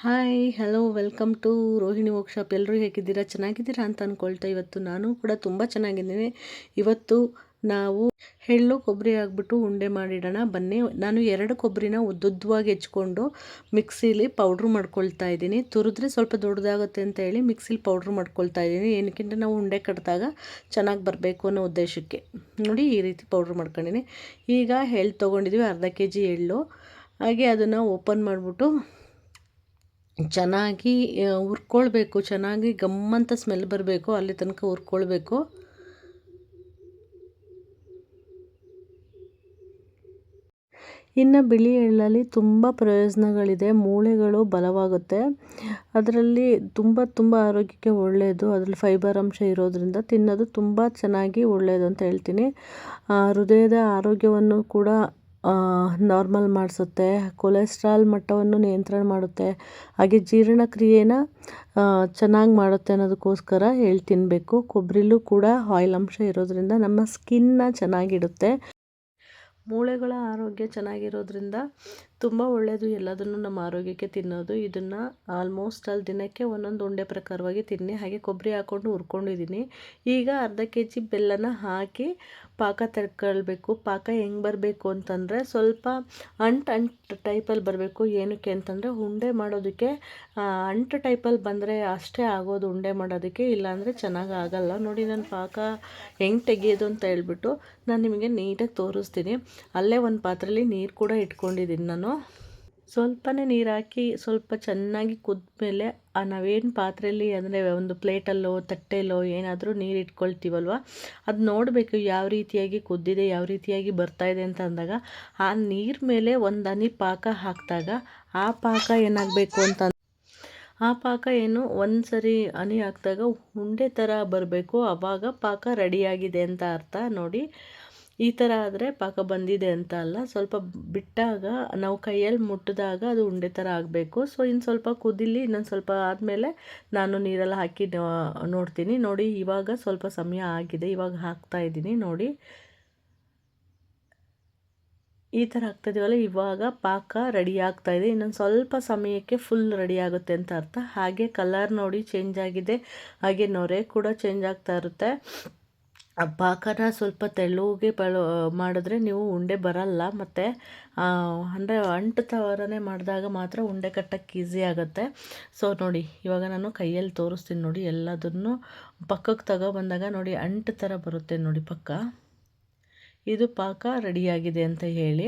Hi hello welcome to Rohini workshop. ಎಲ್ಲರೂ ಹೇಗಿದ್ದೀರಾ? ಚೆನ್ನಾಗಿದ್ದೀರಾ ಅಂತ ಅಂದ್ಕೊಳ್ತಾ ಇವತ್ತು ನಾನು ಕೂಡ ತುಂಬ ಚೆನ್ನಾಗಿದ್ದೀನಿ. ಇವತ್ತು ನಾವು ಎಳ್ಳು ಕೊಬ್ಬರಿ ಹಾಕ್ಬಿಟ್ಟು ಉಂಡೆ ಮಾಡಿಡೋಣ ಬನ್ನಿ. ನಾನು 2 ಕೊಬ್ಬರಿನ ಉದ್ದುದ್ದವಾಗಿ ಹೆಚ್ಕೊಂಡು ಮಿಕ್ಸಿಲಿ ಪೌಡ್ರ್ ಮಾಡ್ಕೊಳ್ತಾ ಇದ್ದೀನಿ. ತುರಿದ್ರೆ ಸ್ವಲ್ಪ ದೊಡ್ಡದಾಗುತ್ತೆ ಅಂತ ಹೇಳಿ ಮಿಕ್ಸಿಲಿ ಪೌಡ್ರ್ ಮಾಡ್ಕೊಳ್ತಾ ಇದ್ದೀನಿ. ಏನಕ್ಕಿಂತ ನಾವು ಉಂಡೆ ಕಟ್ಟಿದಾಗ ಚೆನ್ನಾಗಿ ಬರಬೇಕು ಅನ್ನೋ ಉದ್ದೇಶಕ್ಕೆ. ನೋಡಿ ಈ ರೀತಿ ಪೌಡ್ರ್ ಮಾಡ್ಕೊಂಡಿದ್ದೀನಿ. ಈಗ ಎಳ್ಳು ತೊಗೊಂಡಿದ್ದೀವಿ, ಅರ್ಧ kg ಎಳ್ಳು. ಹಾಗೆ ಅದನ್ನು ಓಪನ್ ಮಾಡಿಬಿಟ್ಟು ಚೆನ್ನಾಗಿ ಹುರ್ಕೊಳ್ಬೇಕು. ಚೆನ್ನಾಗಿ ಗಮ್ಮಂತ ಸ್ಮೆಲ್ ಬರಬೇಕು, ಅಲ್ಲಿ ತನಕ ಹುರ್ಕೊಳ್ಬೇಕು. ಇನ್ನು ಬಿಳಿ ಎಳ್ಳಲ್ಲಿ ತುಂಬ ಪ್ರಯೋಜನಗಳಿದೆ. ಮೂಳೆಗಳು ಬಲವಾಗುತ್ತೆ. ಅದರಲ್ಲಿ ತುಂಬ ಆರೋಗ್ಯಕ್ಕೆ ಒಳ್ಳೆಯದು. ಅದರಲ್ಲಿ ಫೈಬರ್ ಅಂಶ ಇರೋದ್ರಿಂದ ತಿನ್ನೋದು ತುಂಬ ಚೆನ್ನಾಗಿ ಒಳ್ಳೆಯದು ಅಂತ ಹೇಳ್ತೀನಿ. ಹೃದಯದ ಆರೋಗ್ಯವನ್ನು ಕೂಡ ನಾರ್ಮಲ್ ಮಾಡಿಸುತ್ತೆ. ಕೊಲೆಸ್ಟ್ರಾಲ್ ಮಟ್ಟವನ್ನು ನಿಯಂತ್ರಣ ಮಾಡುತ್ತೆ. ಹಾಗೆ ಜೀರ್ಣಕ್ರಿಯೆನ ಚೆನ್ನಾಗಿ ಮಾಡುತ್ತೆ ಅನ್ನೋದಕ್ಕೋಸ್ಕರ ಎಳ್ಳು ತಿನ್ನಬೇಕು. ಕೊಬ್ಬರಿಲೂ ಕೂಡ ಆಯಿಲ್ ಅಂಶ ಇರೋದ್ರಿಂದ ನಮ್ಮ ಸ್ಕಿನ್ನ ಚೆನ್ನಾಗಿಡುತ್ತೆ. ಮೂಳೆಗಳ ಆರೋಗ್ಯ ಚೆನ್ನಾಗಿರೋದ್ರಿಂದ ತುಂಬ ಒಳ್ಳೆಯದು ಎಲ್ಲದನ್ನು ನಮ್ಮ ಆರೋಗ್ಯಕ್ಕೆ ತಿನ್ನೋದು. ಇದನ್ನು ಆಲ್ಮೋಸ್ಟ್ ದಿನಕ್ಕೆ ಒಂದೊಂದು ಉಂಡೆ ಪ್ರಕಾರವಾಗಿ ತಿನ್ನಿ. ಹಾಗೆ ಕೊಬ್ಬರಿ ಹಾಕ್ಕೊಂಡು ಹುರ್ಕೊಂಡಿದ್ದೀನಿ. ಈಗ ಅರ್ಧ kg ಬೆಲ್ಲನ ಹಾಕಿ ಪಾಕ ತಡ್ಕೊಳ್ಬೇಕು. ಪಾಕ ಹೆಂಗೆ ಬರಬೇಕು ಅಂತಂದರೆ ಸ್ವಲ್ಪ ಅಂಟು ಟೈಪಲ್ಲಿ ಬರಬೇಕು. ಏನಕ್ಕೆ ಅಂತಂದರೆ ಉಂಡೆ ಮಾಡೋದಕ್ಕೆ ಅಂಟು ಟೈಪಲ್ಲಿ ಬಂದರೆ ಅಷ್ಟೇ ಆಗೋದು ಉಂಡೆ ಮಾಡೋದಕ್ಕೆ, ಇಲ್ಲಾಂದರೆ ಚೆನ್ನಾಗಿ ಆಗಲ್ಲ. ನೋಡಿ ನಾನು ಪಾಕ ಹೆಂಗೆ ತೆಗಿಯೋದು ಅಂತ ಹೇಳ್ಬಿಟ್ಟು ನಾನು ನಿಮಗೆ ನೀಟಾಗಿ ತೋರಿಸ್ತೀನಿ. ಅಲ್ಲೇ ಒಂದು ಪಾತ್ರೆಯಲ್ಲಿ ನೀರು ಕೂಡ ಇಟ್ಕೊಂಡಿದ್ದೀನಿ ನಾನು. ಸ್ವಲ್ಪನೇ ನೀರು ಹಾಕಿ ಸ್ವಲ್ಪ ಚೆನ್ನಾಗಿ ಕುದ್ಮೇಲೆ ನಾವೇನು ಪಾತ್ರೆಯಲ್ಲಿ ಅಂದರೆ ಒಂದು ಪ್ಲೇಟಲ್ಲೋ ತಟ್ಟೆಯಲ್ಲೋ ಏನಾದರೂ ನೀರು ಇಟ್ಕೊಳ್ತೀವಲ್ವ, ಅದು ನೋಡಬೇಕು ಯಾವ ರೀತಿಯಾಗಿ ಕುದ್ದಿದೆ, ಯಾವ ರೀತಿಯಾಗಿ ಬರ್ತಾಯಿದೆ ಅಂತ ಅಂದಾಗ ಆ ನೀರು ಮೇಲೆ ಒಂದು ಹನಿ ಪಾಕ ಹಾಕಿದಾಗ ಆ ಪಾಕ ಏನಾಗಬೇಕು ಅಂತ ಆ ಪಾಕ ಏನು ಒಂದು ಸರಿ ಹನಿ ಹಾಕಿದಾಗ ಉಂಡೆ ಥರ ಬರಬೇಕು. ಆವಾಗ ಪಾಕ ರೆಡಿಯಾಗಿದೆ ಅಂತ ಅರ್ಥ. ನೋಡಿ ಈ ಥರ ಆದರೆ ಪಾಕ ಬಂದಿದೆ ಅಂತ ಅಲ್ಲ. ಸ್ವಲ್ಪ ಬಿಟ್ಟಾಗ ನಾವು ಕೈಯಲ್ಲಿ ಮುಟ್ಟಿದಾಗ ಅದು ಉಂಡೆ ಥರ ಆಗಬೇಕು. ಸೊ ಇನ್ನು ಸ್ವಲ್ಪ ಕುದಿಲಿ, ಇನ್ನೊಂದು ಸ್ವಲ್ಪ ಆದಮೇಲೆ ನಾನು ನೀರೆಲ್ಲ ಹಾಕಿ ನೋಡ್ತೀನಿ. ನೋಡಿ ಇವಾಗ ಸ್ವಲ್ಪ ಸಮಯ ಆಗಿದೆ, ಇವಾಗ ಹಾಕ್ತಾಯಿದ್ದೀನಿ. ನೋಡಿ ಈ ಥರ ಹಾಕ್ತಾಯಿದ್ದೀವಲ್ಲ, ಇವಾಗ ಪಾಕ ರೆಡಿ ಆಗ್ತಾಯಿದೆ. ಇನ್ನೊಂದು ಸ್ವಲ್ಪ ಸಮಯಕ್ಕೆ ಫುಲ್ ರೆಡಿ ಆಗುತ್ತೆ ಅಂತ ಅರ್ಥ. ಹಾಗೆ ಕಲರ್ ನೋಡಿ ಚೇಂಜ್ ಆಗಿದೆ, ಹಾಗೆ ನೊರೆ ಕೂಡ ಚೇಂಜ್ ಆಗ್ತಾ ಇರುತ್ತೆ. ಆ ಪಾಕನ ಸ್ವಲ್ಪ ತೆಳ್ಳಗೆ ಮಾಡಿದ್ರೆ ನೀವು ಉಂಡೆ ಬರಲ್ಲ. ಮತ್ತು ಅಂದರೆ ಅಂಟು ಥರನೇ ಮಾಡಿದಾಗ ಮಾತ್ರ ಉಂಡೆ ಕಟ್ಟಕ್ಕೆ ಈಸಿ ಆಗುತ್ತೆ. ಸೊ ನೋಡಿ ಇವಾಗ ನಾನು ಕೈಯಲ್ಲಿ ತೋರಿಸ್ತೀನಿ. ನೋಡಿ ಎಲ್ಲದನ್ನು ಪಕ್ಕಕ್ಕೆ ತಗೊಬಂದಾಗ ನೋಡಿ ಅಂಟು ಥರ ಬರುತ್ತೆ ನೋಡಿ ಪಕ್ಕ. ಇದು ಪಾಕ ರೆಡಿಯಾಗಿದೆ ಅಂತ ಹೇಳಿ.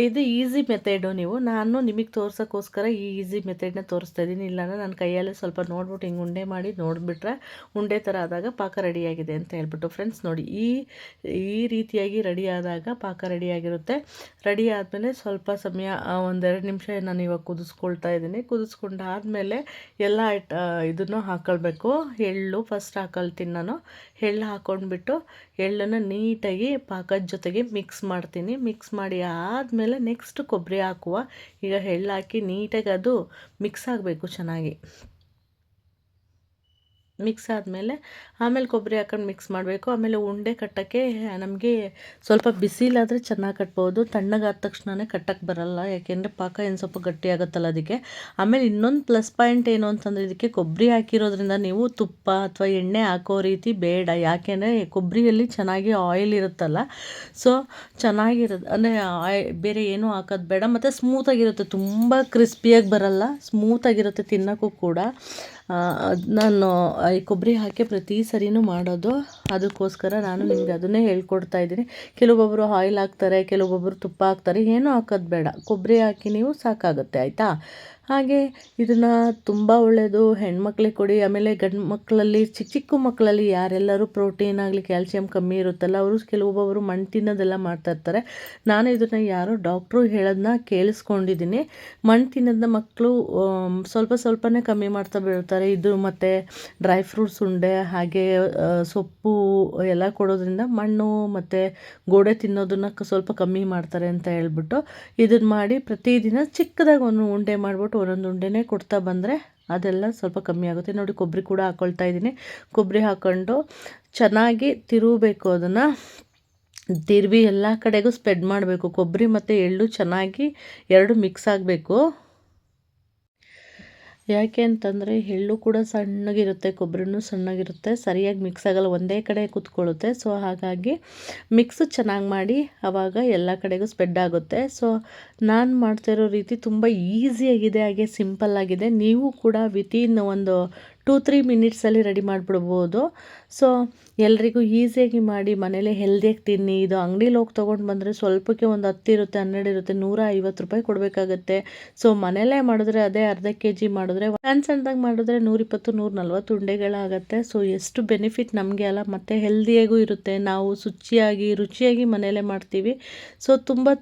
ಇದು ಈಸಿ ಮೆಥಡು. ನಾನು ನಿಮಗೆ ತೋರ್ಸೋಕ್ಕೋಸ್ಕರ ಈ ಈಸಿ ಮೆಥಡನ್ನ ತೋರಿಸ್ತಾ ಇದ್ದೀನಿ. ಇಲ್ಲಾಂದರೆ ನಾನು ಕೈಯಲ್ಲಿ ಸ್ವಲ್ಪ ನೋಡ್ಬಿಟ್ಟು ಹಿಂಗೆ ಉಂಡೆ ಮಾಡಿ ನೋಡಿಬಿಟ್ರೆ ಉಂಡೆ ಥರ ಆದಾಗ ಪಾಕ ರೆಡಿಯಾಗಿದೆ ಅಂತ ಹೇಳ್ಬಿಟ್ಟು. ಫ್ರೆಂಡ್ಸ್ ನೋಡಿ ಈ ರೀತಿಯಾಗಿ ರೆಡಿ ಆದಾಗ ಪಾಕ ರೆಡಿಯಾಗಿರುತ್ತೆ. ರೆಡಿ ಆದಮೇಲೆ ಸ್ವಲ್ಪ ಸಮಯ 1-2 ನಿಮಿಷ ನಾನು ಇವಾಗ ಕುದಿಸ್ಕೊಳ್ತಾ ಇದ್ದೀನಿ. ಕುದಿಸ್ಕೊಂಡಾದಮೇಲೆ ಎಲ್ಲ ಇದನ್ನು ಹಾಕ್ಕೊಳ್ಬೇಕು. ಎಳ್ಳು ಫಸ್ಟ್ ಹಾಕೊಳ್ತೀನಿ ನಾನು. ಎಳ್ಳು ಹಾಕ್ಕೊಂಡ್ಬಿಟ್ಟು ಎಳ್ಳನ್ನು ನೀಟಾಗಿ ಪಾಕದ ಜೊತೆಗೆ ಮಿಕ್ಸ್ ಮಾಡ್ತೀನಿ. ಮಿಕ್ಸ್ ಮಾಡಿ ಆದಮೇಲೆ ನೆಕ್ಸ್ಟ್ ಕೊಬ್ಬರಿ ಹಾಕುವ. ಈಗ ಎಳ್ಳು ಹಾಕಿ ನೀಟಾಗಿ ಅದು ಮಿಕ್ಸ್ ಆಗಬೇಕು ಚೆನ್ನಾಗಿ. ಮಿಕ್ಸ್ ಆದಮೇಲೆ ಆಮೇಲೆ ಕೊಬ್ಬರಿ ಹಾಕೊಂಡು ಮಿಕ್ಸ್ ಮಾಡಬೇಕು. ಆಮೇಲೆ ಉಂಡೆ ಕಟ್ಟೋಕ್ಕೆ ನಮಗೆ ಸ್ವಲ್ಪ ಬಿಸಿಲಾದರೆ ಚೆನ್ನಾಗಿ ಕಟ್ಬೋದು. ತಣ್ಣಗಾದ ತಕ್ಷಣವೇ ಕಟ್ಟಕ್ಕೆ ಬರಲ್ಲ, ಯಾಕೆಂದರೆ ಪಾಕ ಏನು ಸ್ವಲ್ಪ ಗಟ್ಟಿ ಆಗುತ್ತಲ್ಲ ಅದಕ್ಕೆ. ಆಮೇಲೆ ಇನ್ನೊಂದು ಪ್ಲಸ್ ಪಾಯಿಂಟ್ ಏನು ಅಂತಂದರೆ ಇದಕ್ಕೆ ಕೊಬ್ಬರಿ ಹಾಕಿರೋದ್ರಿಂದ ನೀವು ತುಪ್ಪ ಅಥವಾ ಎಣ್ಣೆ ಹಾಕೋ ರೀತಿ ಬೇಡ. ಯಾಕೆಂದರೆ ಕೊಬ್ಬರಿಯಲ್ಲಿ ಚೆನ್ನಾಗಿ ಆಯಿಲ್ ಇರುತ್ತಲ್ಲ, ಸೊ ಚೆನ್ನಾಗಿರುತ್ತೆ. ಅಂದರೆ ಬೇರೆ ಏನೂ ಹಾಕೋದು ಬೇಡ. ಮತ್ತು ಸ್ಮೂತಾಗಿರುತ್ತೆ, ತುಂಬ ಕ್ರಿಸ್ಪಿಯಾಗಿ ಬರಲ್ಲ, ಸ್ಮೂತಾಗಿರುತ್ತೆ ತಿನ್ನೋಕ್ಕೂ ಕೂಡ. ನಾನು ಈ ಕೊಬ್ಬರಿ ಹಾಕಿ ಪ್ರತಿ ಸರಿನೂ ಮಾಡೋದು. ಅದಕ್ಕೋಸ್ಕರ ನಾನು ನಿಮಗೆ ಅದನ್ನೇ ಹೇಳ್ಕೊಡ್ತಾ ಇದ್ದೀನಿ. ಕೆಲವೊಬ್ಬರು ಆಯಿಲ್ ಹಾಕ್ತಾರೆ, ಕೆಲವೊಬ್ಬರು ತುಪ್ಪ ಹಾಕ್ತಾರೆ. ಏನೂ ಹಾಕೋದು ಬೇಡ, ಕೊಬ್ಬರಿ ಹಾಕಿ ನೀವು ಸಾಕಾಗುತ್ತೆ, ಆಯಿತಾ. ಹಾಗೆ ಇದನ್ನು ತುಂಬ ಒಳ್ಳೆಯದು, ಹೆಣ್ಮಕ್ಳಿಗೆ ಕೊಡಿ. ಆಮೇಲೆ ಗಂಡು ಮಕ್ಕಳಲ್ಲಿ ಚಿಕ್ಕ ಮಕ್ಕಳಲ್ಲಿ ಯಾರೆಲ್ಲರೂ ಪ್ರೋಟೀನ್ ಆಗಲಿ ಕ್ಯಾಲ್ಸಿಯಂ ಕಮ್ಮಿ ಇರುತ್ತಲ್ಲ, ಅವರು ಕೆಲವೊಬ್ಬರು ಮಣ್ಣು ತಿನ್ನೋದೆಲ್ಲ ಮಾಡ್ತಾಯಿರ್ತಾರೆ. ನಾನು ಇದನ್ನು ಯಾರೋ ಡಾಕ್ಟ್ರು ಹೇಳೋದನ್ನ ಕೇಳಿಸ್ಕೊಂಡಿದ್ದೀನಿ. ಮಣ್ಣು ತಿನ್ನೋದನ್ನ ಮಕ್ಕಳು ಸ್ವಲ್ಪನೇ ಕಮ್ಮಿ ಮಾಡ್ತಾ ಬಿಡ್ತಾರೆ. ಇದು ಮತ್ತು ಡ್ರೈ ಫ್ರೂಟ್ಸ್ ಉಂಡೆ ಹಾಗೆ ಸೊಪ್ಪು ಎಲ್ಲ ಕೊಡೋದ್ರಿಂದ ಮಣ್ಣು ಮತ್ತು ಗೋಡೆ ತಿನ್ನೋದನ್ನು ಸ್ವಲ್ಪ ಕಮ್ಮಿ ಮಾಡ್ತಾರೆ ಅಂತ ಹೇಳ್ಬಿಟ್ಟು ಇದನ್ನು ಮಾಡಿ ಪ್ರತಿದಿನ ಚಿಕ್ಕದಾಗಿ ಒಂದು ಉಂಡೆ ಮಾಡಿಬಿಟ್ಟು ಒಂದೊಂದು ಉಂಡೆನೇ ಕೊಡ್ತಾ ಬಂದರೆ ಅದೆಲ್ಲ ಸ್ವಲ್ಪ ಕಮ್ಮಿ ಆಗುತ್ತೆ. ನೋಡಿ ಕೊಬ್ಬರಿ ಕೂಡ ಹಾಕ್ಕೊಳ್ತಾ ಇದ್ದೀನಿ. ಕೊಬ್ಬರಿ ಹಾಕ್ಕೊಂಡು ಚೆನ್ನಾಗಿ ತಿರುಗಬೇಕು. ಅದನ್ನು ತಿರುವಿ ಎಲ್ಲ ಕಡೆಗೂ ಸ್ಪ್ರೆಡ್ ಮಾಡಬೇಕು. ಕೊಬ್ಬರಿ ಮತ್ತು ಎಳ್ಳು ಚೆನ್ನಾಗಿ ಎರಡು ಮಿಕ್ಸ್ ಆಗಬೇಕು. ಯಾಕೆ ಅಂತಂದರೆ ಎಳ್ಳು ಕೂಡ ಸಣ್ಣಗಿರುತ್ತೆ, ಕೊಬ್ಬರಿನೂ ಸಣ್ಣಗಿರುತ್ತೆ, ಸರಿಯಾಗಿ ಮಿಕ್ಸ್ ಆಗಲ್ಲ, ಒಂದೇ ಕಡೆ ಕೂತ್ಕೊಳ್ಳುತ್ತೆ. ಸೊ ಹಾಗಾಗಿ ಮಿಕ್ಸ್ ಚೆನ್ನಾಗಿ ಮಾಡಿ ಆವಾಗ ಎಲ್ಲ ಕಡೆಗೂ ಸ್ಪ್ರೆಡ್ ಆಗುತ್ತೆ. ಸೊ ನಾನು ಮಾಡ್ತಿರೋ ರೀತಿ ತುಂಬ ಈಸಿಯಾಗಿದೆ, ಹಾಗೆ ಸಿಂಪಲ್ಲಾಗಿದೆ. ನೀವು ಕೂಡ ವಿತಿನ್ ಒಂದು 2-3 ಮಿನಿಟ್ಸಲ್ಲಿ ರೆಡಿ ಮಾಡಿಬಿಡ್ಬೋದು. ಸೊ ಎಲ್ರಿಗೂ ಈಸಿಯಾಗಿ ಮಾಡಿ ಮನೇಲಿ ಹೆಲ್ದಿಯಾಗಿ ತಿನ್ನಿ. ಇದು ಅಂಗಡೀಲಿ ಹೋಗಿ ತೊಗೊಂಡು ಬಂದರೆ ಸ್ವಲ್ಪಕ್ಕೆ ಒಂದು 10 ಇರುತ್ತೆ, 12 ಇರುತ್ತೆ, 150 ರೂಪಾಯಿ ಕೊಡಬೇಕಾಗತ್ತೆ. ಸೊ ಮನೆಯಲ್ಲೇ ಮಾಡಿದ್ರೆ ಅದೇ ಅರ್ಧ kg ಮಾಡಿದ್ರೆ ಸಣ್ಣದಾಗಿ ಮಾಡಿದ್ರೆ 120, 140 ಉಂಡೆಗಳಾಗತ್ತೆ. ಸೊ ಎಷ್ಟು ಬೆನಿಫಿಟ್ ನಮಗೆ ಅಲ್ಲ, ಮತ್ತು ಹೆಲ್ದಿಯಾಗೂ ಇರುತ್ತೆ. ನಾವು ರುಚಿಯಾಗಿ ಮನೆಯಲ್ಲೇ ಮಾಡ್ತೀವಿ. ಸೊ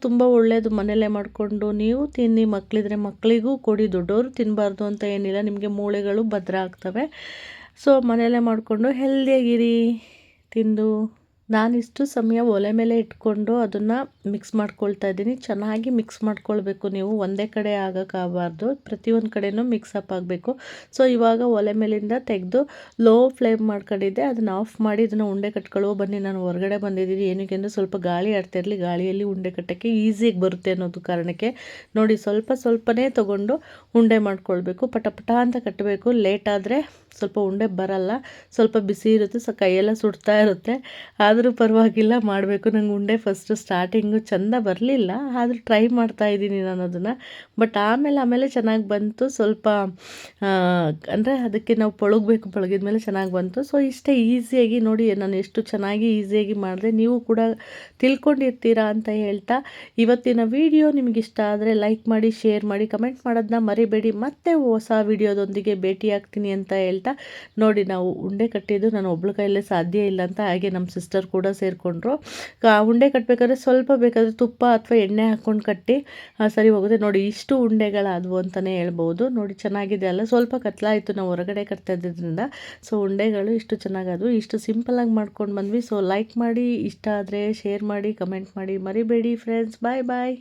ತುಂಬ ಒಳ್ಳೆಯದು. ಮನೆಯಲ್ಲೇ ಮಾಡಿಕೊಂಡು ನೀವು ತಿನ್ನಿ, ಮಕ್ಕಳಿದ್ರೆ ಮಕ್ಕಳಿಗೂ ಕೊಡಿ. ದೊಡ್ಡವರು ತಿನ್ನಬಾರ್ದು ಅಂತ ಏನಿಲ್ಲ, ನಿಮಗೆ ಮೂಳೆಗಳು ಭದ್ರ ಆಗ್ತವೆ. ಸೊ ಮನೆಯಲ್ಲೇ ಮಾಡಿಕೊಂಡು ಹೆಲ್ದಿಯಾಗಿರಿ ತಿಂದು. ನಾನಿಷ್ಟು ಸಮಯ ಒಲೆ ಮೇಲೆ ಇಟ್ಕೊಂಡು ಅದನ್ನು ಮಿಕ್ಸ್ ಮಾಡ್ಕೊಳ್ತಾ ಇದ್ದೀನಿ. ಚೆನ್ನಾಗಿ ಮಿಕ್ಸ್ ಮಾಡ್ಕೊಳ್ಬೇಕು, ನೀವು ಒಂದೇ ಕಡೆ ಆಗೋಕ್ಕಾಗಬಾರ್ದು, ಪ್ರತಿಯೊಂದು ಕಡೆಯೂ ಮಿಕ್ಸಪ್ ಆಗಬೇಕು. ಸೊ ಇವಾಗ ಒಲೆ ಮೇಲಿಂದ ತೆಗೆದು ಲೋ ಫ್ಲೇಮ್ ಮಾಡ್ಕೊಂಡಿದ್ದೆ, ಅದನ್ನು ಆಫ್ ಮಾಡಿ ಇದನ್ನು ಉಂಡೆ ಕಟ್ಕೊಳ್ಳೋ ಬನ್ನಿ. ನಾನು ಹೊರಗಡೆ ಬಂದಿದ್ದೀನಿ, ಏನಕ್ಕೆ ಅಂದರೆ ಸ್ವಲ್ಪ ಗಾಳಿ ಆಡ್ತಾ ಇರಲಿ, ಗಾಳಿಯಲ್ಲಿ ಉಂಡೆ ಕಟ್ಟೋಕ್ಕೆ ಈಸಿಯಾಗಿ ಬರುತ್ತೆ ಅನ್ನೋದು ಕಾರಣಕ್ಕೆ. ನೋಡಿ ಸ್ವಲ್ಪನೇ ತೊಗೊಂಡು ಉಂಡೆ ಮಾಡ್ಕೊಳ್ಬೇಕು, ಪಟ ಅಂತ ಕಟ್ಟಬೇಕು. ಲೇಟ್ ಆದರೆ ಸ್ವಲ್ಪ ಉಂಡೆ ಬರಲ್ಲ, ಸ್ವಲ್ಪ ಬಿಸಿ ಇರುತ್ತೆ, ಸೊ ಕೈಯೆಲ್ಲ ಸುಡ್ತಾ ಇರುತ್ತೆ. ಆದರೂ ಪರವಾಗಿಲ್ಲ, ಮಾಡಬೇಕು. ನಂಗೆ ಉಂಡೆ ಫಸ್ಟು ಸ್ಟಾರ್ಟಿಂಗು ಚೆಂದ ಬರಲಿಲ್ಲ, ಆದರೂ ಟ್ರೈ ಮಾಡ್ತಾ ಇದ್ದೀನಿ ನಾನು ಅದನ್ನು. ಬಟ್ ಆಮೇಲೆ ಚೆನ್ನಾಗಿ ಬಂತು. ಸ್ವಲ್ಪ ಅಂದರೆ ಅದಕ್ಕೆ ನಾವು ಪಳಗಿದ ಮೇಲೆ ಚೆನ್ನಾಗಿ ಬಂತು. ಸೊ ಇಷ್ಟೇ ಈಸಿಯಾಗಿ ನೋಡಿ, ನಾನು ಎಷ್ಟು ಚೆನ್ನಾಗಿ ಈಸಿಯಾಗಿ ಮಾಡಿದೆ. ನೀವು ಕೂಡ ತಿಳ್ಕೊಂಡಿರ್ತೀರಾ ಅಂತ ಹೇಳ್ತಾ, ಇವತ್ತಿನ ವಿಡಿಯೋ ನಿಮಗೆ ಇಷ್ಟ ಆದರೆ ಲೈಕ್ ಮಾಡಿ, ಶೇರ್ ಮಾಡಿ, ಕಮೆಂಟ್ ಮಾಡೋದನ್ನ ಮರಿಬೇಡಿ. ಮತ್ತೆ ಹೊಸ ವಿಡಿಯೋದೊಂದಿಗೆ ಭೇಟಿ ಆಗ್ತೀನಿ ಅಂತ ಹೇಳ್ತಾ, ನೋಡಿ ನಾವು ಉಂಡೆ ಕಟ್ಟಿದ್ದು ನಾನು ಒಬ್ಳ ಕೈಯಲ್ಲೇ ಸಾಧ್ಯ ಇಲ್ಲ ಅಂತ, ಹಾಗೆ ನಮ್ಮ ಸಿಸ್ಟರ್ ಕೂಡ ಸೇರಿಕೊಂಡ್ರು. ಉಂಡೆ ಕಟ್ಟಬೇಕಾದ್ರೆ ಸ್ವಲ್ಪ ಬೇಕಾದರೆ ತುಪ್ಪ ಅಥವಾ ಎಣ್ಣೆ ಹಾಕ್ಕೊಂಡು ಕಟ್ಟಿ ಸರಿ ಹೋಗುತ್ತೆ. ನೋಡಿ ಇಷ್ಟು ಉಂಡೆಗಳಾದವು ಅಂತಲೇ ಹೇಳ್ಬೋದು. ನೋಡಿ ಚೆನ್ನಾಗಿದೆ ಅಲ್ಲ, ಸ್ವಲ್ಪ ಕತ್ಲಾಯಿತು ನಾವು ಹೊರಗಡೆ ಕಟ್ತಾ ಇದ್ದಿದ್ದರಿಂದ. ಸೊ ಉಂಡೆಗಳು ಇಷ್ಟು ಚೆನ್ನಾಗಾದವು, ಇಷ್ಟು ಸಿಂಪಲ್ಲಾಗಿ ಮಾಡ್ಕೊಂಡು ಬಂದ್ವಿ. ಸೊ ಲೈಕ್ ಮಾಡಿ, ಇಷ್ಟ ಆದರೆ ಶೇರ್ ಮಾಡಿ, ಕಮೆಂಟ್ ಮಾಡಿ ಮರಿಬೇಡಿ ಫ್ರೆಂಡ್ಸ್. ಬಾಯ್.